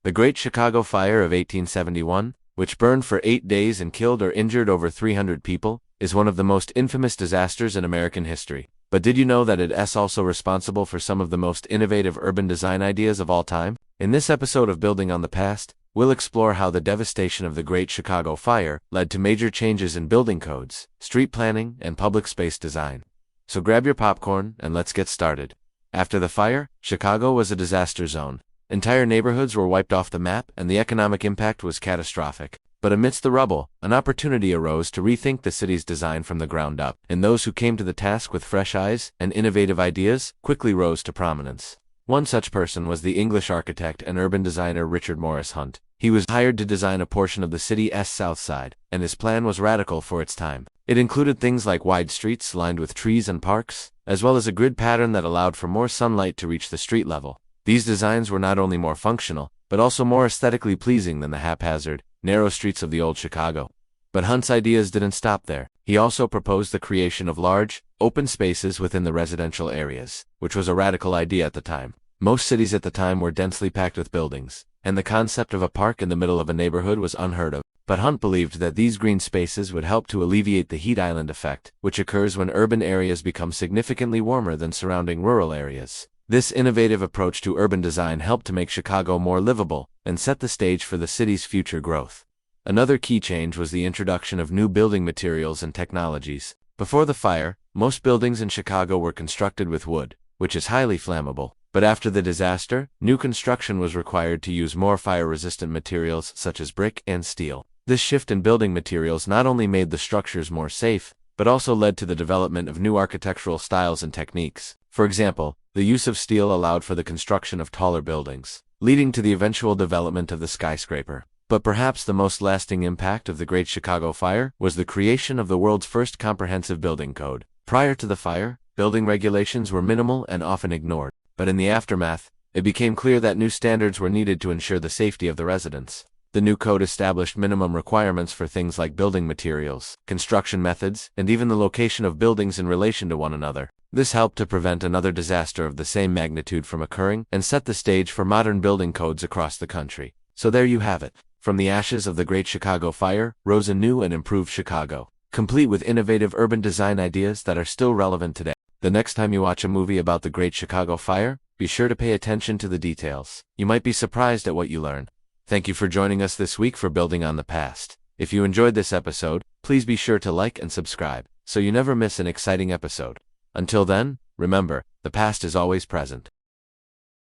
The Great Chicago Fire of 1871, which burned for 8 days and killed or injured over 300 people, is one of the most infamous disasters in American history. But did you know that it is also responsible for some of the most innovative urban design ideas of all time? In this episode of Building on the Past, we'll explore how the devastation of the Great Chicago Fire led to major changes in building codes, street planning, and public space design. So grab your popcorn and let's get started. After the fire, Chicago was a disaster zone. Entire neighborhoods were wiped off the map, and the economic impact was catastrophic. But amidst the rubble, an opportunity arose to rethink the city's design from the ground up, and those who came to the task with fresh eyes and innovative ideas quickly rose to prominence. One such person was the English architect and urban designer Richard Morris Hunt. He was hired to design a portion of the city's south side, and his plan was radical for its time. It included things like wide streets lined with trees and parks, as well as a grid pattern that allowed for more sunlight to reach the street level. These designs were not only more functional, but also more aesthetically pleasing than the haphazard, narrow streets of the old Chicago. But Hunt's ideas didn't stop there. He also proposed the creation of large, open spaces within the residential areas, which was a radical idea at the time. Most cities at the time were densely packed with buildings, and the concept of a park in the middle of a neighborhood was unheard of. But Hunt believed that these green spaces would help to alleviate the heat island effect, which occurs when urban areas become significantly warmer than surrounding rural areas. This innovative approach to urban design helped to make Chicago more livable and set the stage for the city's future growth. Another key change was the introduction of new building materials and technologies. Before the fire, most buildings in Chicago were constructed with wood, which is highly flammable. But after the disaster, new construction was required to use more fire-resistant materials such as brick and steel. This shift in building materials not only made the structures more safe, but also led to the development of new architectural styles and techniques. For example, the use of steel allowed for the construction of taller buildings, leading to the eventual development of the skyscraper. But perhaps the most lasting impact of the Great Chicago Fire was the creation of the world's first comprehensive building code. Prior to the fire, building regulations were minimal and often ignored. But in the aftermath, it became clear that new standards were needed to ensure the safety of the residents. The new code established minimum requirements for things like building materials, construction methods, and even the location of buildings in relation to one another. This helped to prevent another disaster of the same magnitude from occurring and set the stage for modern building codes across the country. So there you have it. From the ashes of the Great Chicago Fire rose a new and improved Chicago, complete with innovative urban design ideas that are still relevant today. The next time you watch a movie about the Great Chicago Fire, be sure to pay attention to the details. You might be surprised at what you learn. Thank you for joining us this week for Building on the Past. If you enjoyed this episode, please be sure to like and subscribe, so you never miss an exciting episode. Until then, remember, the past is always present.